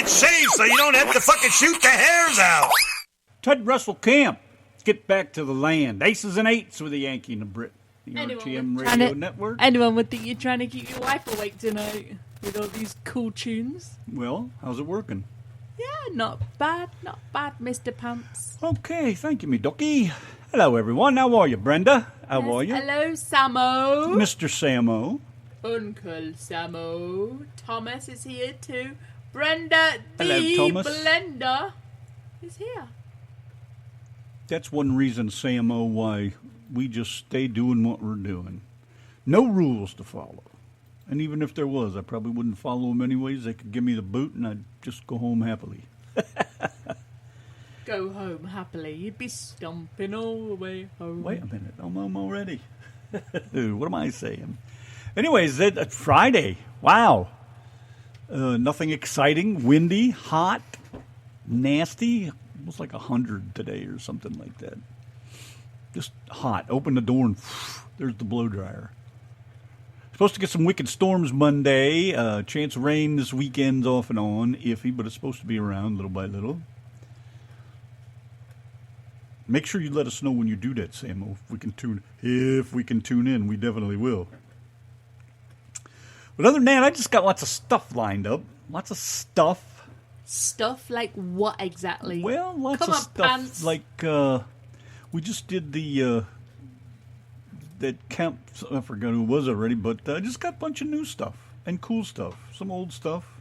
get shaved so you don't have to fucking shoot the hairs out. Ted Russell Camp. Let's get back to the land. Aces and eights with the Yanky and the Brit. The RTM Radio Network. Anyone would think you're trying to keep your wife awake tonight with all these cool tunes. Well, how's it working? Yeah, not bad, Mr. Pants. Okay, thank you, me ducky. Hello, everyone. How are you, Brenda? How are you? Hello, Samo. Mr. Samo. Uncle Samo. Thomas is here too. Brenda Hello, the Thomas. Blender is here. That's one reason, Samo, why we just stay doing what we're doing. No rules to follow. And even if there was, I probably wouldn't follow them anyways. They could give me the boot and I'd just go home happily. Go home happily. You'd be stomping all the way home. Wait a minute. I'm home already. What am I saying? Anyways, Friday. Wow. Nothing exciting. Windy, hot, nasty. Almost like 100 today or something like that. Just hot. Open the door and there's the blow dryer. Supposed to get some wicked storms Monday. Chance of rain this weekend's off and on. Iffy, but it's supposed to be around little by little. Make sure you let us know when you do that, Samo. If we can tune in, we definitely will. But other than that, I just got lots of stuff lined up. Lots of stuff. Stuff like what exactly? Well, lots Come of on, stuff. pants. Like we just did that camp. I forgot who it was already, but I just got a bunch of new stuff and cool stuff. Some old stuff.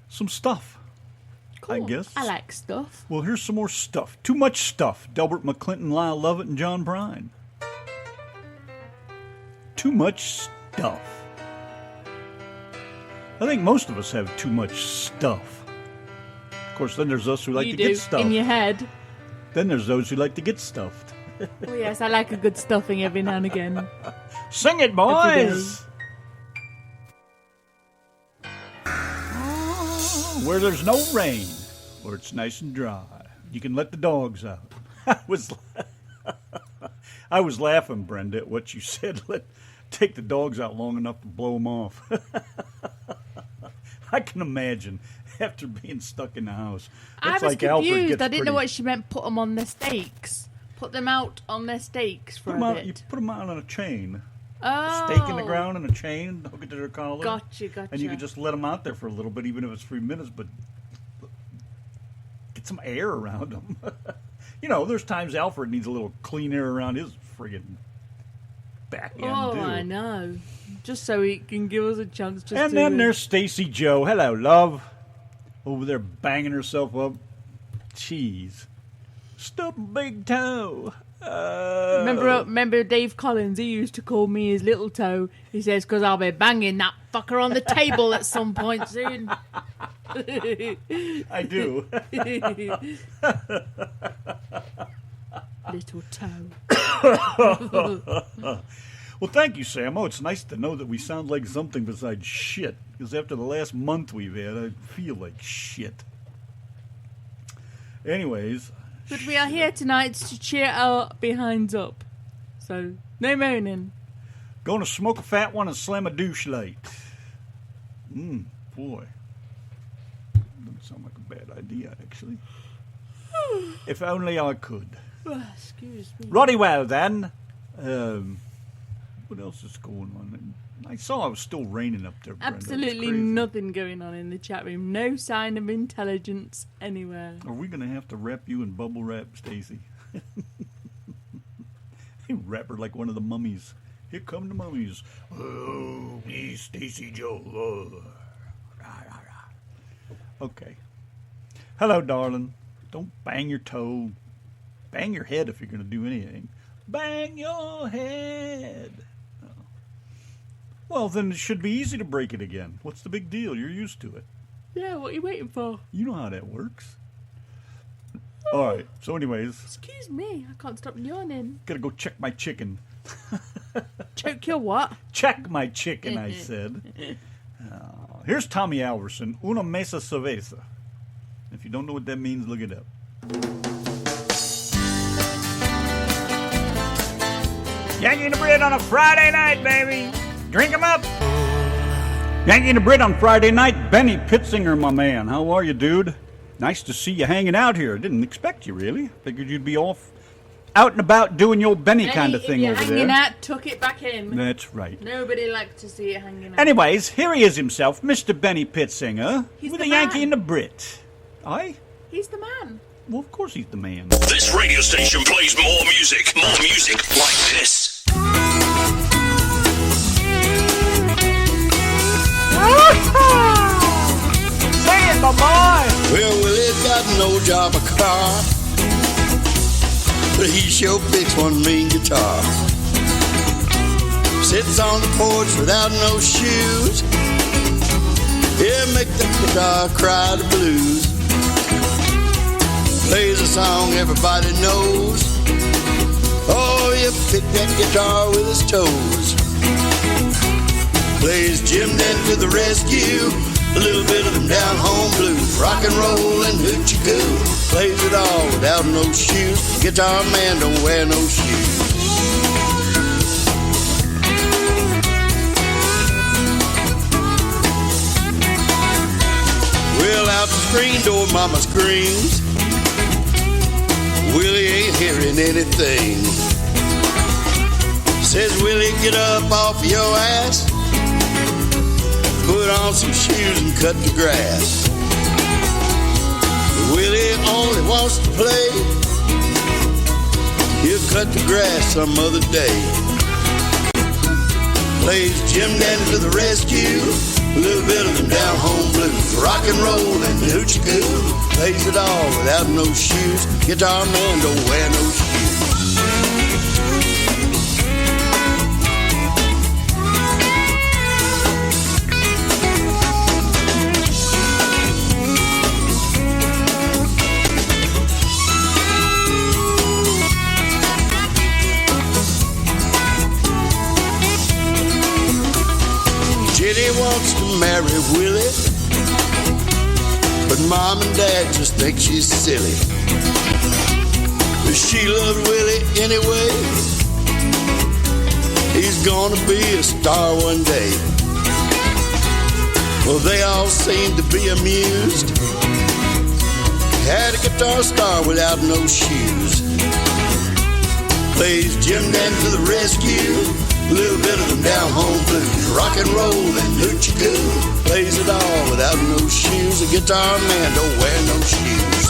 Some stuff. Cool. I guess. I like stuff. Well, here's some more stuff. Too much stuff. Delbert McClinton, Lyle Lovett, and John Bryan. Too much stuff. I think most of us have too much stuff. Of course, then there's us who like to get stuff. In your head. Then there's those who like to get stuffed. Oh, yes, I like a good stuffing every now and again. Sing it, boys! Where there's no rain, where it's nice and dry, you can let the dogs out. I was laughing, Brenda, at what you said. Take the dogs out long enough to blow them off. I can imagine after being stuck in the house. I was like confused. I didn't know what she meant. Put them on their stakes. Put them out on their stakes for a bit. You put them out on a chain. Oh. A stake in the ground and a chain, hook it to their collar. Gotcha. And you can just let them out there for a little bit, even if it's 3 minutes, but get some air around them. You know, there's times Alfred needs a little clean air around his friggin' back end, too. I know. Just so he can give us a chance just and then there's Stacy Joe. Hello, love. Over there banging herself up. Jeez. Stupid big toe. Remember Dave Collins? He used to call me his little toe. He says, because I'll be banging that fucker on the table at some point soon. I do. Little toe. Well, thank you, Samo. It's nice to know that we sound like something besides shit. Because after the last month we've had, I feel like shit. Anyways. But we are here tonight to cheer our behinds up. So, no moaning. Gonna smoke a fat one and slam a douche light. Boy. Doesn't sound like a bad idea, actually. If only I could. Excuse me. Roddy, well then. What else is going on? I saw it was still raining up there, Brenda. Absolutely nothing going on in the chat room. No sign of intelligence anywhere. Are we going to have to wrap you in bubble wrap, Stacy? Wrap her like one of the mummies. Here come the mummies. Oh, me, Stacy Joe. Oh. Okay. Hello, darling. Don't bang your toe. Bang your head if you're going to do anything. Bang your head. Well, then it should be easy to break it again. What's the big deal? You're used to it. Yeah, what are you waiting for? You know how that works. All right. So anyways. Excuse me. I can't stop yawning. Gotta go check my chicken. Check your what? Check my chicken, I said. Here's Tommy Alverson. Una mesa cerveza. If you don't know what that means, look it up. Yanki and the Brit on a Friday night, baby. Drink 'em up. Yanki and the Brit on Friday night. Benny Pitzinger, my man. How are you, dude? Nice to see you hanging out here. Didn't expect you, really. Figured you'd be off out and about doing your Benny kind of thing over there. Hanging out, tuck it back in. That's right. Nobody likes to see it hanging out. Anyways, here he is himself, Mr. Benny Pitzinger, He's with the a Yanki man. and the Brit. Aye? He's the man. Well, of course he's the man. This radio station plays more music like this. Say it, my boy! Well, Willie's got no job or car, but he sure picks one mean guitar. Sits on the porch without no shoes. Yeah, make the guitar cry the blues. Plays a song everybody knows. Oh, you pick that guitar with his toes. Plays Jim Dent to the rescue. A little bit of them down home blues. Rock and roll and hoochie coo. Plays it all without no shoes. Guitar man don't wear no shoes. Well, out the screen door mama screams. Willie ain't hearing anything. Says, Willie, get up off your ass. Put on some shoes and cut the grass. Willie only wants to play. He'll cut the grass some other day. Plays Jim Dandy to the rescue. A little bit of them down home blues. Rock and roll and hoochie coo. Plays it all without no shoes. Guitar man don't wear no shoes. Jenny wants to marry Willie, but mom and dad just think she's silly. But she loved Willie anyway. He's gonna be a star one day. Well, they all seem to be amused. Had a guitar star without no shoes. Plays Jim Dan to the rescue. A little bit of them down home blues. Rock and roll and hoochie coo. Plays it all without no shoes. A guitar man don't wear no shoes.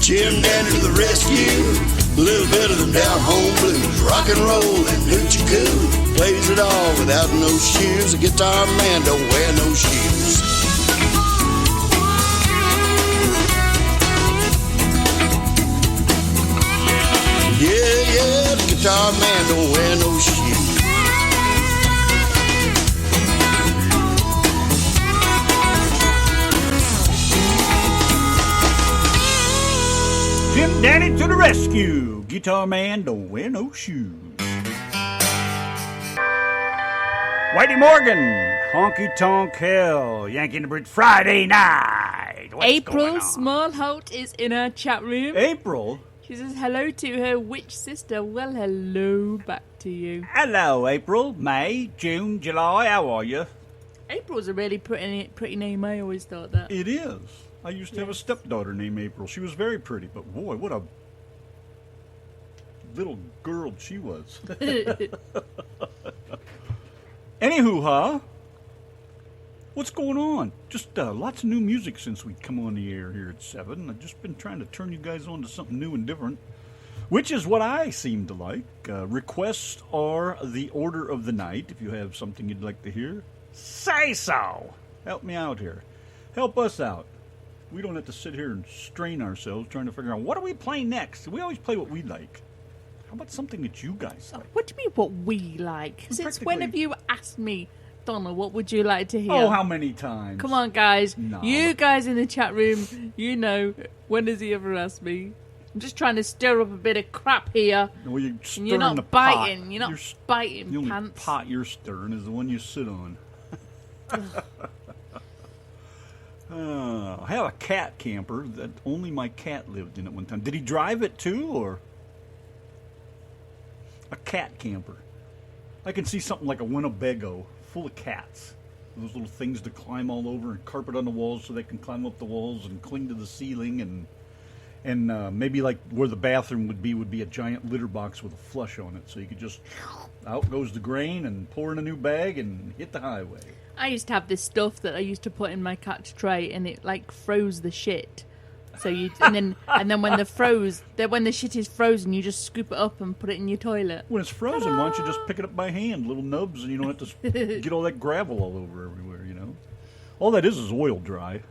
Jim Dandy to the rescue. A little bit of them down home blues. Rock and roll and hoochie coo. Plays it all without no shoes. A guitar man don't wear no shoes. Yeah, the guitar man don't wear no shoes. Jim Dandy to the rescue. Guitar man don't wear no shoes. Whitey Morgan, Honky Tonk Hill, Yanki and the Brit Friday night. What's April going on? Smallholt is in our chat room. April? She says hello to her witch sister. Well, hello back to you. Hello, April, May, June, July. How are you? April's a really pretty name. I always thought that. It is. I used to have a stepdaughter named April. She was very pretty, but boy, what a little girl she was. Anywho, huh? What's going on? Just lots of new music since we come on the air here at 7. I've just been trying to turn you guys on to something new and different, which is what I seem to like. Requests are the order of the night. If you have something you'd like to hear, say so. Help me out here. Help us out. We don't have to sit here and strain ourselves trying to figure out what do we play next. We always play what we like. How about something that you guys like? What do you mean what we like? Since when have you asked me, Donna, what would you like to hear? Oh, how many times? Come on, guys. No. You guys in the chat room, you know, when has he ever asked me? I'm just trying to stir up a bit of crap here. Well, you're And you're not the biting. pot. You're not biting, The only pants. pot you're stirring is the one you sit on. I have a cat camper that only my cat lived in at one time. Did he drive it too, or a cat camper? I can see something like a Winnebago full of cats. Those little things to climb all over and carpet on the walls so they can climb up the walls and cling to the ceiling, and maybe like where the bathroom would be a giant litter box with a flush on it, so you could just out goes the grain and pour in a new bag and hit the highway. I used to have this stuff that I used to put in my cat's tray, and it like froze the shit. So you and then when the shit is frozen, you just scoop it up and put it in your toilet. When it's frozen, why don't you just pick it up by hand, little nubs, and you don't have to get all that gravel all over everywhere, you know? All that is oil dry.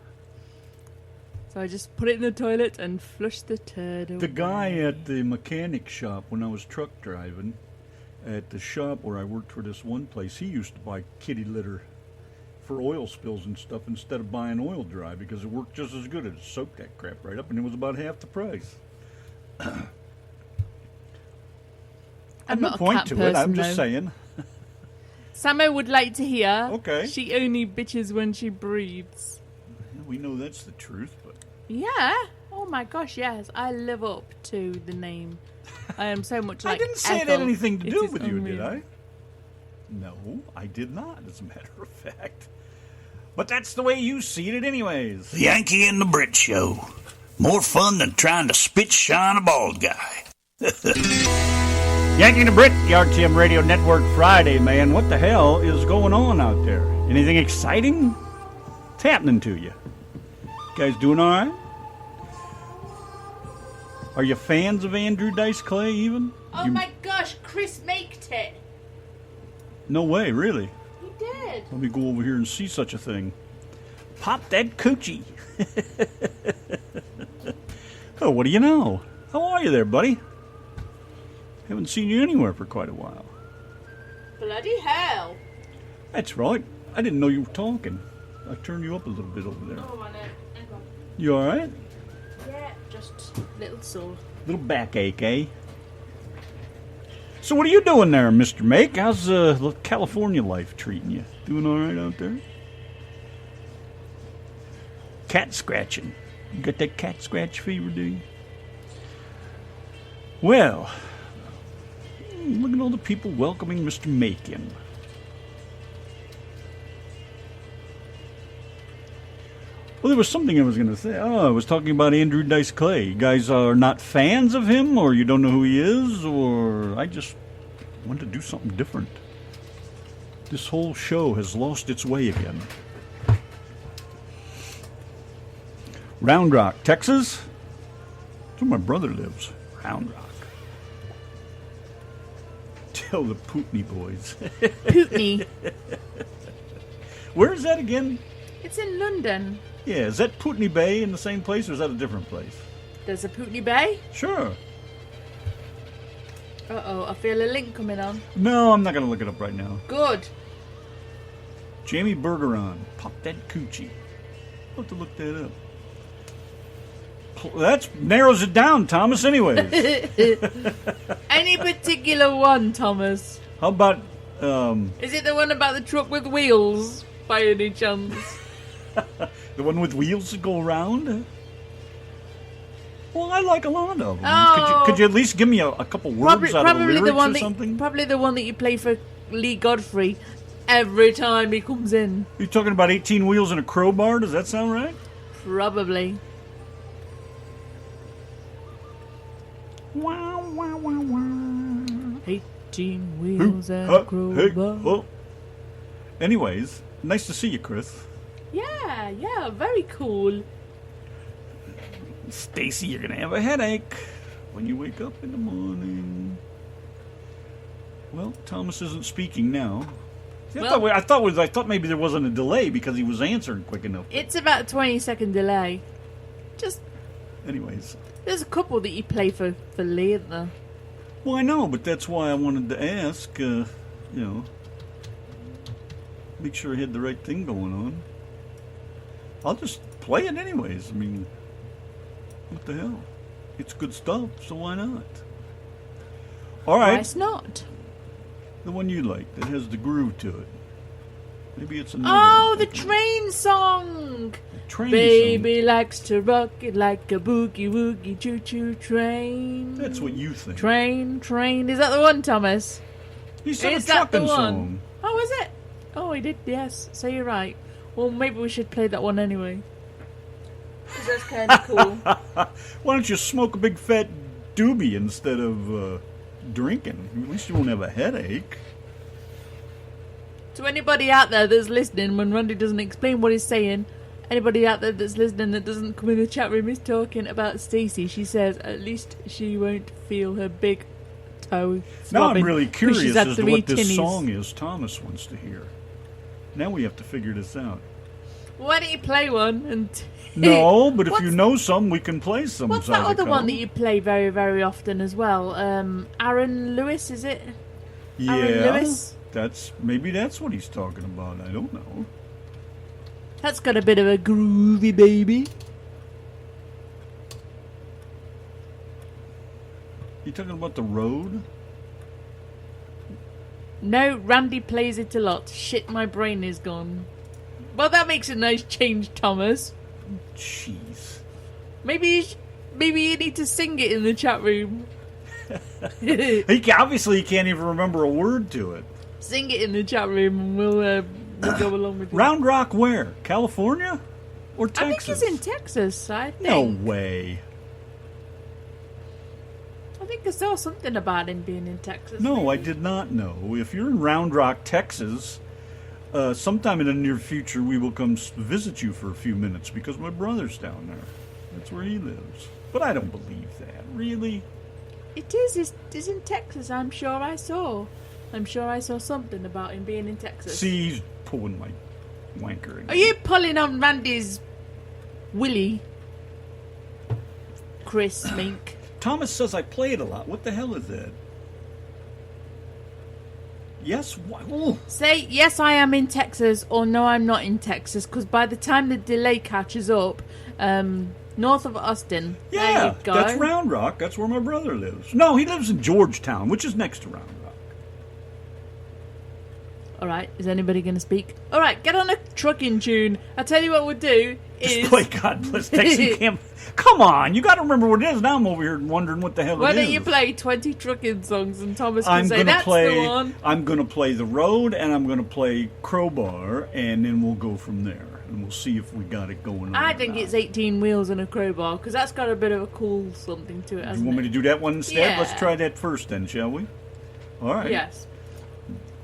So I just put it in the toilet and flush the turd away. The guy at the mechanic shop when I was truck driving, at the shop where I worked for this one place, he used to buy kitty litter for oil spills and stuff instead of buying oil dry because it worked just as good. It soaked that crap right up, and it was about half the price. I'm no not a point cat to person, it. I'm just though. saying. Samo would like to hear. Okay. She only bitches when she breathes. We know that's the truth, but Yeah. Oh my gosh, yes. I live up to the name. I am so much like I didn't say it Ethel. had anything to It do is with you, did unreal. I? No, I did not, as a matter of fact. But that's the way you see it anyways. The Yankee and the Brit Show. More fun than trying to spit shine a bald guy. Yankee and the Brit, the RTM Radio Network Friday, man. What the hell is going on out there? Anything exciting? What's happening to you? Guys doing all right? Are you fans of Andrew Dice Clay even? Oh my gosh, Chris maked it. No way, really. He did. Let me go over here and see such a thing. Pop that coochie. Oh, what do you know? How are you there, buddy? Haven't seen you anywhere for quite a while. Bloody hell. That's right. I didn't know you were talking. I turned you up a little bit over there. Oh, I know. Hang on. You all right? Yeah, just a little sore. Little backache, eh? So what are you doing there, Mr. Make? How's California life treating you? Doing all right out there? Cat scratching. You got that cat scratch fever, do you? Well, look at all the people welcoming Mr. Macon. Well, there was something I was going to say. Oh, I was talking about Andrew Dice Clay. You guys are not fans of him, or you don't know who he is, or I just want to do something different. This whole show has lost its way again. Round Rock, Texas? That's where my brother lives. Round Rock. Tell the Pootney boys. Pootney. Where is that again? It's in London. Yeah, is that Pootney Bay in the same place, or is that a different place? There's a Pootney Bay. Sure. Uh-oh, I feel a link coming on. No, I'm not going to look it up right now. Good. Jamie Bergeron, Pop That Coochie. I'll have to look that up. That narrows it down, Thomas, anyways. Any particular one, Thomas? How about, Is it the one about the truck with wheels, by any chance? the one with wheels that go around? Well, I like a lot of them. Oh. Could you at least give me a couple words out of the lyrics or something? Probably the one that you play for Lee Godfrey every time he comes in. You're talking about 18 wheels and a crowbar? Does that sound right? Probably. Wow, wow, wow, wow. 18 wheels and a crowbar. Oh. Anyways, nice to see you, Chris. Yeah, very cool. Stacy, you're gonna have a headache when you wake up in the morning. Well, Thomas isn't speaking now. See, I thought maybe there wasn't a delay because he was answering quick enough. It's about a 20-second delay. Just, Anyways. there's a couple that you play for Lee, isn't there? Well, I know, but that's why I wanted to ask, make sure I had the right thing going on. I'll just play it anyways. I mean, what the hell? It's good stuff, so why not? All right. Why it's not? The one you like that has the groove to it. Maybe it's another. Oh, the train song. Train Baby likes to rock it like a boogie woogie choo choo train. That's what you think. Train. Is that the one, Thomas? He said Is a that the trucking one? song. Oh, is it? Oh, he did. Yes. So you're right. Well, maybe we should play that one anyway. 'Cause that's kind of cool. Why don't you smoke a big fat doobie instead of drinking? At least you won't have a headache. To anybody out there that's listening, when Randy doesn't explain what he's saying, anybody out there that's listening that doesn't come in the chat room is talking about Stacey. She says at least she won't feel her big toe Now I'm throbbing really 'cause curious she's had as to 3 what this tinnies. song is Thomas wants to hear. Now we have to figure this out. Why don't you play one? And No, but if What's- you know some, we can play some. What's that other Zydeco. one that you play very, very often as well? Aaron Lewis, is it? Aaron Lewis? Maybe that's what he's talking about. I don't know. That's got a bit of a groovy baby. You talking about The Road? No, Randy plays it a lot. Shit, my brain is gone. Well, that makes a nice change, Thomas. Jeez. Maybe you need to sing it in the chat room. Obviously he can't even remember a word to it. Sing it in the chat room and we'll go along with it. Round Rock where? California? Or I Texas? think it's in Texas, I think. No way. I think I saw something about him being in Texas. No, I did not know. If you're in Round Rock, Texas, sometime in the near future we will come visit you for a few minutes because my brother's down there. That's where he lives. But I don't believe that. Really? It is. It's in Texas. I'm sure I saw something about him being in Texas. See, he's pulling my wanker again. Are you pulling on Randy's willy, Chris Mink? Thomas says I play it a lot. What the hell is that? Yes? Oh. Say, yes, I am in Texas, or no, I'm not in Texas, because by the time the delay catches up, north of Austin, there Yeah, you go. that's Round Rock. That's where my brother lives. No, he lives in Georgetown, which is next to Round Rock. All right, is anybody going to speak? All right, get on a trucking tune. I tell you what we'll do is... Just play God Bless Texas Camp. Come on, you got to remember what it is. Now I'm over here wondering what the hell Why it is. don't you play 20 trucking songs and Thomas can say, gonna that's the one. I'm going to play The Road, and I'm going to play Crowbar, and then we'll go from there. And we'll see if we got it going on. I or think not. it's 18 wheels and a crowbar, because that's got a bit of a cool something to it, You hasn't want me to it? do that one instead? Yeah. Let's try that first then, shall we? All right. Yes.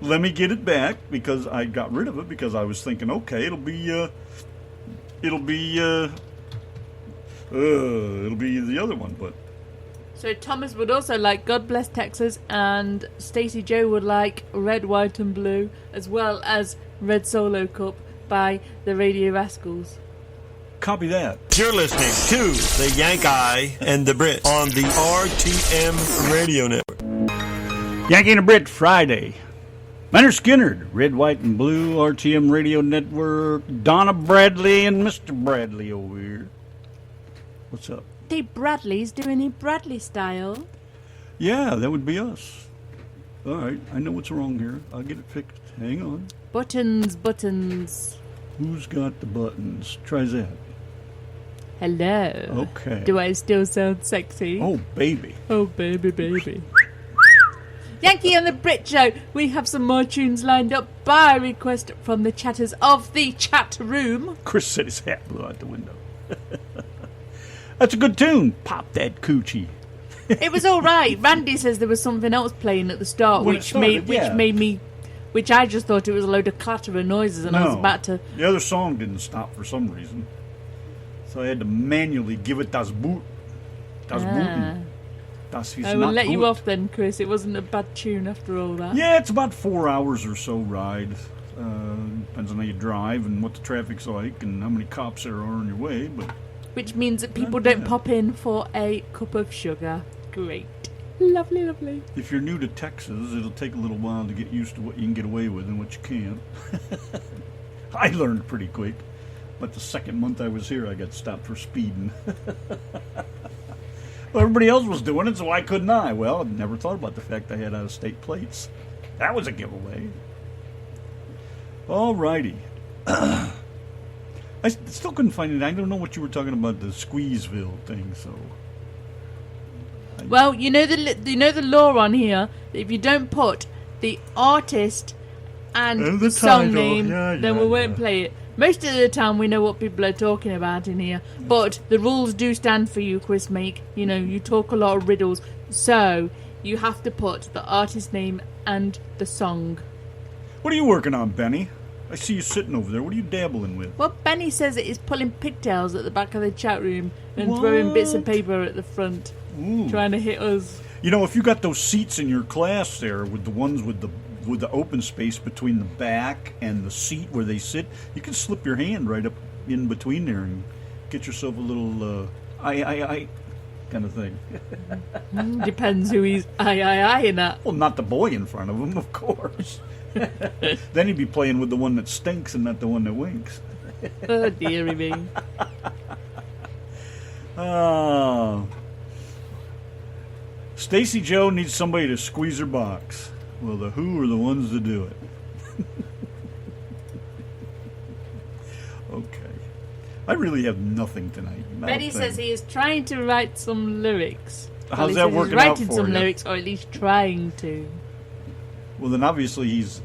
Let me get it back because I got rid of it because I was thinking, okay, it'll be the other one, but So Thomas would also like God Bless Texas, and Stacey Joe would like Red, White and Blue, as well as Red Solo Cup by the Radio Rascals. copy that. You're listening to the Yanki and the Brit on the RTM Radio Network. Yanki and a Brit Friday. Leonard Skinner, Red, White, and Blue, RTM Radio Network, Donna Bradley, and Mr. Bradley over here. What's up? The Bradleys do any Bradley style. Yeah, that would be us. All right, I know what's wrong here. I'll get it fixed. Hang on. Buttons. Who's got the buttons? Try that. Hello. Okay. Do I still sound sexy? Oh, baby. Oh, baby. Yankee and the Brit Show. We have some more tunes lined up by request from the chatters of the chat room. Chris said his hat blew out the window. That's a good tune. Pop that coochie. It was all right. Randy says there was something else playing at the start, When it which started, yeah. made me, which I just thought it was a load of clatter and noises, and I was about to. The other song didn't stop for some reason. So I had to manually give it das Boot. Das Booten. Das ist I will not let you gut. off then, Chris. It wasn't a bad tune after all that. Yeah, it's about 4 hours or so ride. Depends on how you drive and what the traffic's like and how many cops there are on your way. But Which means that people don't pop in for a cup of sugar. Great. Lovely. if you're new to Texas, it'll take a little while to get used to what you can get away with and what you can't. I learned pretty quick. But the second month I was here, I got stopped for speeding. Well, everybody else was doing it, so why couldn't I? Well, I never thought about the fact I had out-of-state plates. That was a giveaway. All righty. I still couldn't find it. I don't know what you were talking about, the Squeezeville thing. So, Well, you know the law on here. If you don't put the artist and the the song title. name, Yeah, then we won't play it. Most of the time, we know what people are talking about in here, but the rules do stand for you, Chris Make. You know, you talk a lot of riddles, so you have to put the artist name and the song. What are you working on, Benny? I see you sitting over there. What are you dabbling with? Well, Benny says it is pulling pigtails at the back of the chat room and throwing bits of paper at the front, trying to hit us. You know, if you got those seats in your class there with the ones with the open space between the back and the seat where they sit, you can slip your hand right up in between there and get yourself a little I kind of thing. Depends who he's in at. Well, not the boy in front of him, of course. Then he'd be playing with the one that stinks and not the one that winks. Oh, dearie me. Oh. Stacy Joe needs somebody to squeeze her box. Well, the Who are the ones to do it. Okay. I really have nothing tonight. Betty says he is trying to write some lyrics. How's he that says working he's out writing for some you? lyrics, or at least trying to. Well, then obviously he's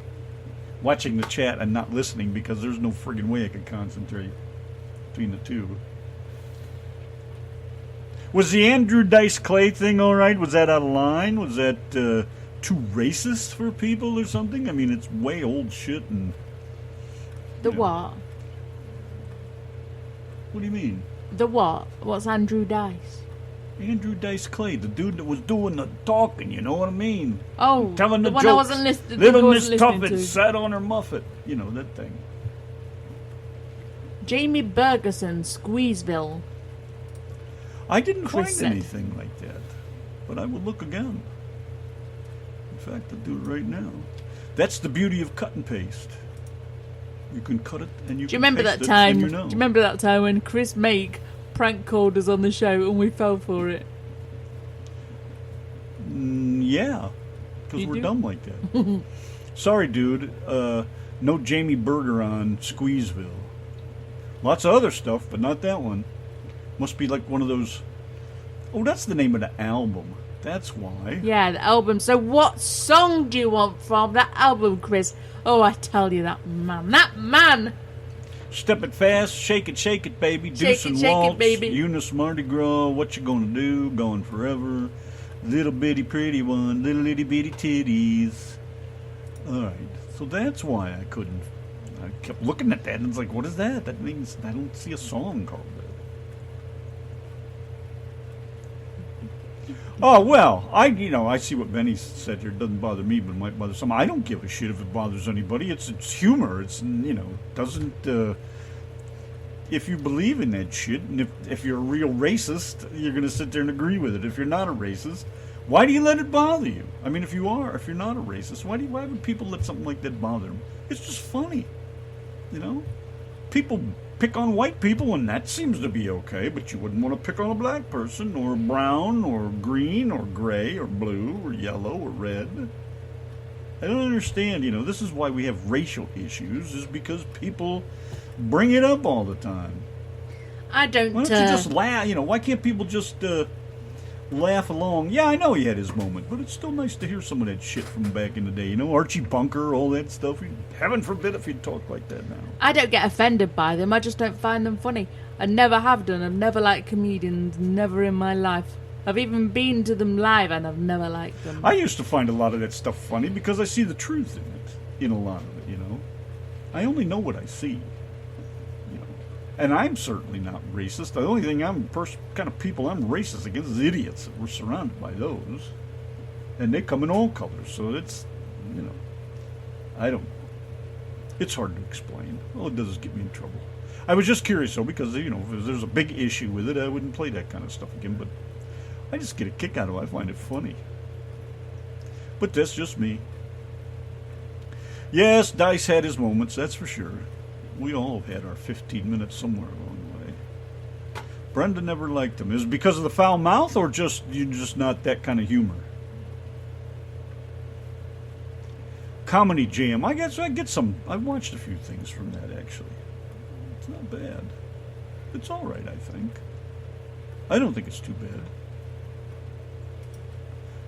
watching the chat and not listening because there's no friggin' way I could concentrate between the two. Was the Andrew Dice Clay thing all right? Was that out of line? Was that too racist for people or something? I mean, it's way old shit and... The what? What do you mean? The what? What's Andrew Dice? Andrew Dice Clay, the dude that was doing the talking, you know what I mean? Oh, Telling the one jokes. I wasn't listening. Living this tuffet, sat on her muffet. You know, that thing. Jamie Bergerson, Squeezeville. I didn't Chris find said. anything like that, but I will look again. In fact, I'll do it right now. That's the beauty of cut and paste. You can cut it and you Do you can remember paste that it time? and you know. Do you remember that time when Chris Make prank called us on the show and we fell for it? Yeah, because You we're do? dumb like that. Sorry, dude. No Jamie Berger on Squeezeville. Lots of other stuff, but not that one. Must be like one of those... Oh, that's the name of the album. That's why. Yeah, the album. So what song do you want from that album, Chris? Oh, I tell you, that man. Step it fast, shake it, baby. Shake Deuce it, and shake it, waltz, baby. Eunice Mardi Gras, what you gonna do? Going forever. Little bitty pretty one, little itty bitty titties. Alright, so that's why I couldn't. I kept looking at that and it's like, what is that? That means I don't see a song called that. Oh, well, I see what Benny said here. It doesn't bother me, but it might bother some. I don't give a shit if it bothers anybody. It's humor. It's, doesn't, if you believe in that shit, and if you're a real racist, you're going to sit there and agree with it. If you're not a racist, why do you let it bother you? I mean, if you're not a racist, why would people let something like that bother them? It's just funny, you know? People pick on white people, and that seems to be okay, but you wouldn't want to pick on a black person, or brown, or green, or gray, or blue, or yellow, or red. I don't understand, this is why we have racial issues, is because people bring it up all the time. I don't. Why don't you just laugh? Why can't people just laugh along? Yeah, I know he had his moment, but it's still nice to hear some of that shit from back in the day. Archie Bunker, all that stuff. Heaven forbid if you'd talk like that now. I don't get offended by them. I just don't find them funny. I never have done. I've never liked comedians. Never in my life. I've even been to them live, and I've never liked them. I used to find a lot of that stuff funny because I see the truth in it. In a lot of it, I only know what I see. And I'm certainly not racist. The only thing kind of people I'm racist against is idiots. We're surrounded by those. And they come in all colors. So it's, I don't know. It's hard to explain. All it does is get me in trouble. I was just curious, though, because, if there's a big issue with it, I wouldn't play that kind of stuff again. But I just get a kick out of it. I find it funny. But that's just me. Yes, Dice had his moments, that's for sure. We all have had our 15 minutes somewhere along the way. Brenda never liked him. Is it because of the foul mouth, or you're just not that kind of humor? Comedy Jam. I guess I get some. I've watched a few things from that, actually. It's not bad. It's all right, I think. I don't think it's too bad.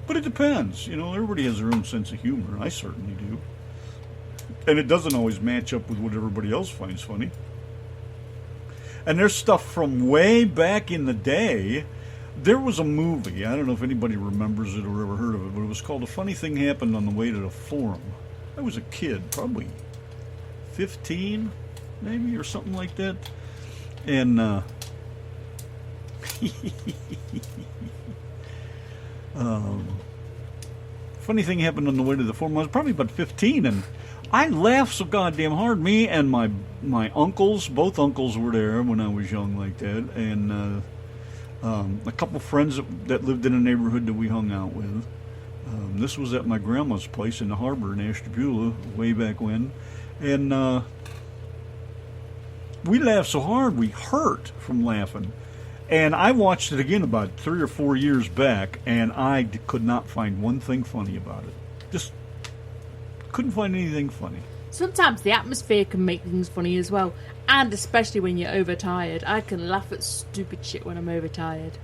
But it depends. You know, everybody has their own sense of humor. I certainly do. And it doesn't always match up with what everybody else finds funny. And there's stuff from way back in the day. There was a movie, I don't know if anybody remembers it or ever heard of it, but it was called A Funny Thing Happened on the Way to the Forum. I was a kid, probably 15, maybe, or something like that. And, funny thing happened on the way to the forum. I was probably about 15, and I laughed so goddamn hard. Me and my uncles, both uncles were there when I was young like that, and a couple friends that lived in a neighborhood that we hung out with. This was at my grandma's place in the harbor in Ashtabula way back when, and we laughed so hard we hurt from laughing. And I watched it again about 3 or 4 years back, and I could not find one thing funny about it. Just couldn't find anything funny. Sometimes the atmosphere can make things funny as well, and especially when you're overtired. I can laugh at stupid shit when I'm overtired.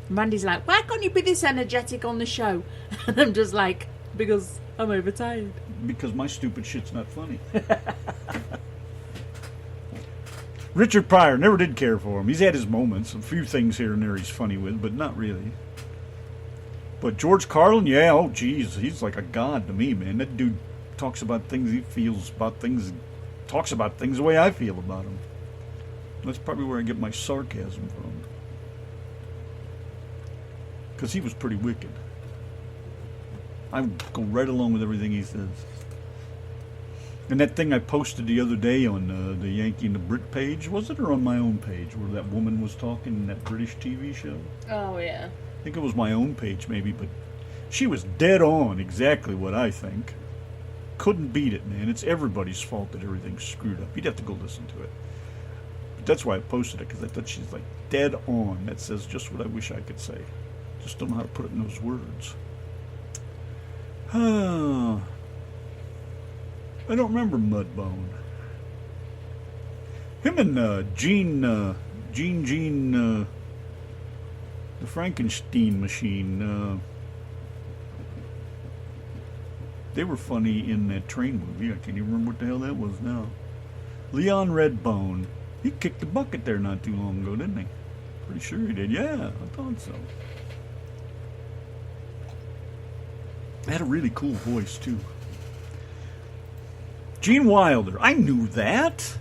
Randy's like, why can't you be this energetic on the show? And I'm just like, because I'm overtired. Because my stupid shit's not funny. Richard Pryor, never did care for him. He's had his moments. A few things here and there he's funny with, but not really. But George Carlin, yeah, oh geez, he's like a god to me, man. That dude talks about things he feels about things, talks about things the way I feel about them. That's probably where I get my sarcasm from. Because he was pretty wicked. I go right along with everything he says. And that thing I posted the other day on the Yanki and the Brit page, was it, or on my own page, where that woman was talking in that British TV show? Oh, yeah. I think it was my own page, maybe, but she was dead on exactly what I think. Couldn't beat it, man. It's everybody's fault that everything's screwed up. You'd have to go listen to it. But that's why I posted it, because I thought she's like dead on. That says just what I wish I could say. Just don't know how to put it in those words. I don't remember Mudbone. Him and Gene, the Frankenstein machine, they were funny in that train movie. I can't even remember what the hell that was now. Leon Redbone. He kicked the bucket there not too long ago, didn't he? Pretty sure he did. Yeah, I thought so. Had a really cool voice, too. Gene Wilder. I knew that.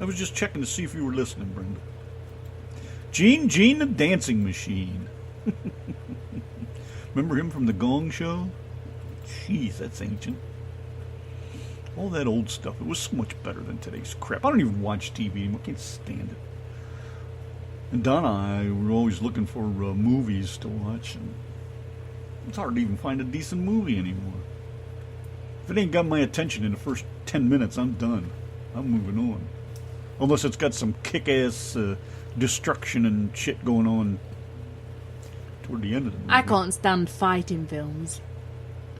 I was just checking to see if you were listening, Brenda. Gene the Dancing Machine. Remember him from the Gong Show? Jeez, that's ancient. All that old stuff. It was so much better than today's crap. I don't even watch TV anymore. I can't stand it. And Donna and I were always looking for movies to watch, and it's hard to even find a decent movie anymore. If it ain't got my attention in the first 10 minutes, I'm done. I'm moving on. Unless it's got some kick-ass destruction and shit going on toward the end of the movie. I can't stand fighting films.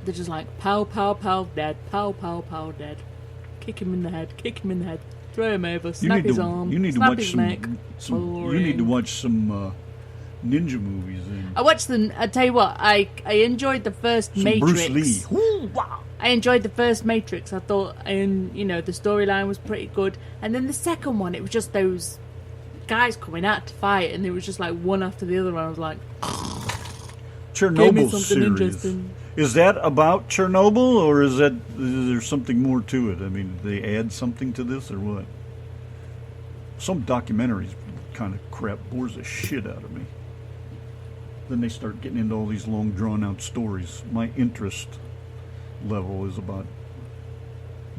They're just like, pow, pow, pow, dead. Pow, pow, pow, dead. Kick him in the head, kick him in the head. Throw him over, snap his arm, snap his neck. You need to watch some ninja movies. I watched them. I tell you what, I enjoyed the first some Matrix. Bruce Lee. Ooh, wow. I enjoyed the first Matrix. I thought, and the storyline was pretty good. And then the second one, it was just those guys coming out to fight, and it was just like one after the other. And I was like, Chernobyl series. Is that about Chernobyl, or is there something more to it? I mean, did they add something to this, or what? Some documentaries kind of crap bores the shit out of me. Then they start getting into all these long, drawn-out stories. My interest level is about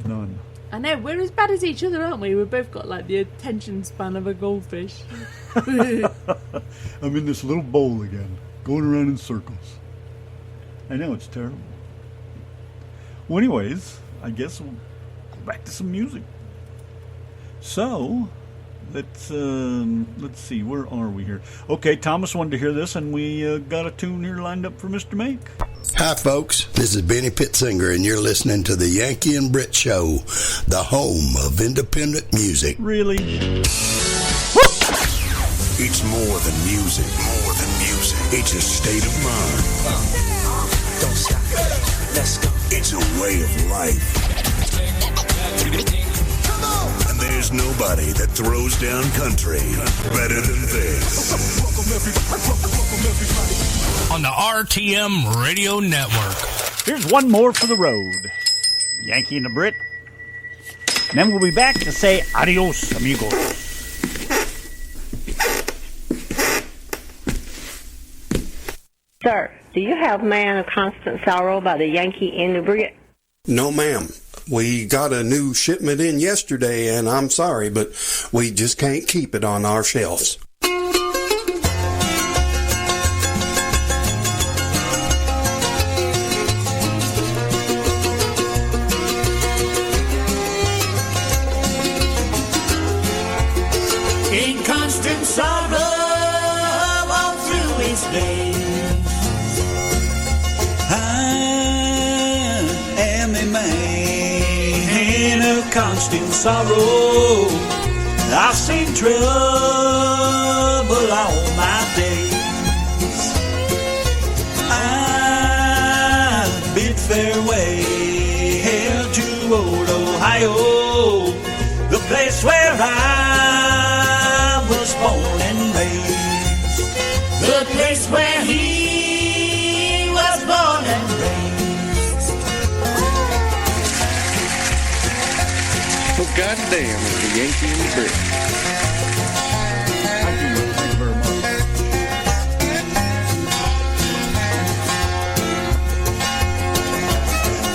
none. I know, we're as bad as each other, aren't we? We've both got like the attention span of a goldfish. I'm in this little bowl again, going around in circles. I know, it's terrible. Well, anyways, I guess we'll go back to some music. So, let's see, where are we here? Okay, Thomas wanted to hear this, and we got a tune here lined up for Mr. Make. Hi, folks. This is Benny Pittsinger, and you're listening to the Yanki and Brit Show, the home of independent music. Really? It's more than music. More than music. It's a state of mind. Don't stop. Let's go. It's a way of life. Come on. And there's nobody that throws down country better than this. Welcome everybody. On the RTM Radio Network. Here's one more for the road. Yankee and the Brit. And then we'll be back to say adios, amigos. Sir, do you have Man of Constant Sorrow by the Yankee and the Brit? No, ma'am. We got a new shipment in yesterday, and I'm sorry, but we just can't keep it on our shelves. In constant sorrow all through his days, I am a man of constant sorrow. I've seen trouble all my days. I bid farewell to old Ohio, the place where I was born and raised. The place where he was born and raised. Well, goddamn, it's the Yankee and the Brit. Thank you very much.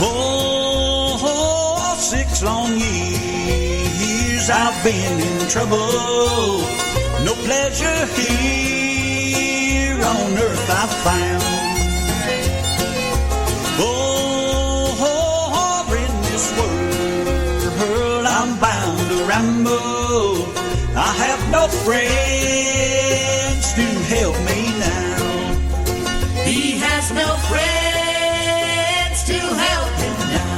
Oh, 6 long years I've been in trouble. No pleasure here on earth I've found. Oh, in this world I'm bound to ramble. I have no friends to help me now. He has no friends to help him now.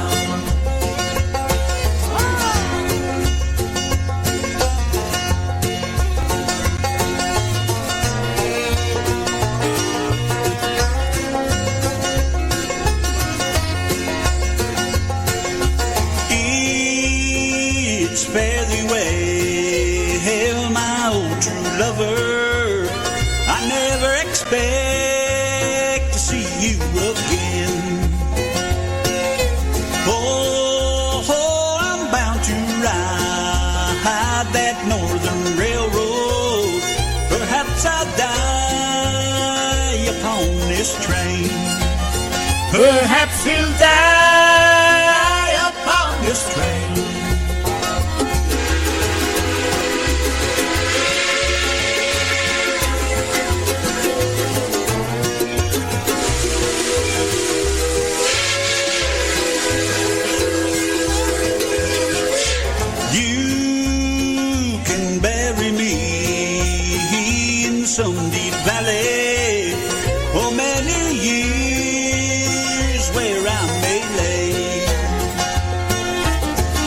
It's fare thee well, my old true lover. I never expect to see you again. Oh, I'm bound to ride that northern railroad. Perhaps I'll die upon this train. Perhaps he'll die upon this train. You can bury me in some deep valley for many years where I may lay.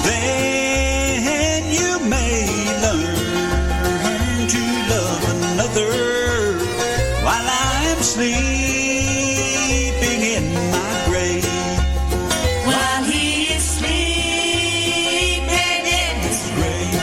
Then you may learn to love another while I'm sleeping in my grave. While he is sleeping in his grave.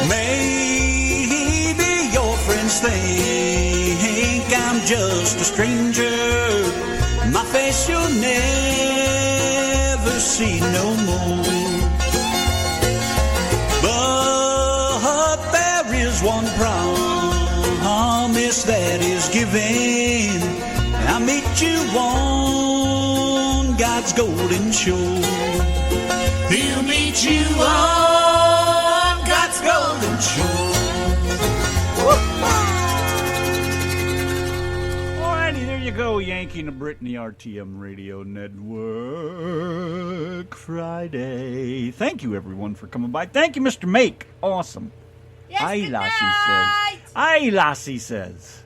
Maybe your friends think I'm just a stranger. My face you'll never see no more. But there is one promise that is given. I'll meet you on God's golden shore. He'll meet you on God's golden shore. Alrighty, there you go, Yankee. Yanki and the Brit and the RTM Radio Network. Friday. Thank you, everyone, for coming by. Thank you, Mr. Make. Awesome. Yes, Aye, good Lassie night. says. Aye, Lassie says.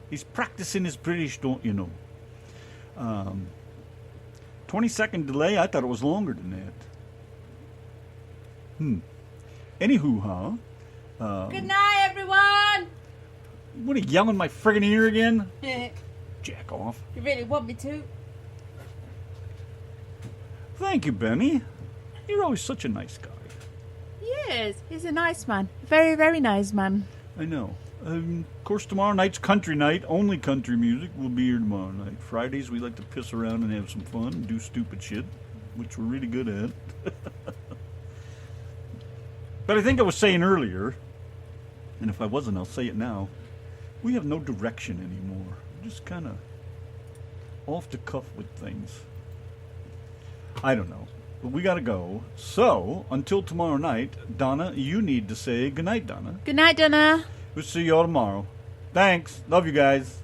He's practicing his British, don't you know? 20-second delay. I thought it was longer than that. Anywho, huh? Good night, everyone. What are you yelling in my friggin' ear again? Jack off. You really want me to? Thank you, Benny. You're always such a nice guy. Yes, he's a nice man. Very, very nice man. I know. Of course, tomorrow night's country night. Only country music will be here tomorrow night. Fridays, we like to piss around and have some fun and do stupid shit, which we're really good at. But I think I was saying earlier, and if I wasn't, I'll say it now, we have no direction anymore. Just kind of off the cuff with things. I don't know. But we got to go. So, until tomorrow night, Donna, you need to say goodnight, Donna. Good night, Donna. We'll see you all tomorrow. Thanks. Love you guys.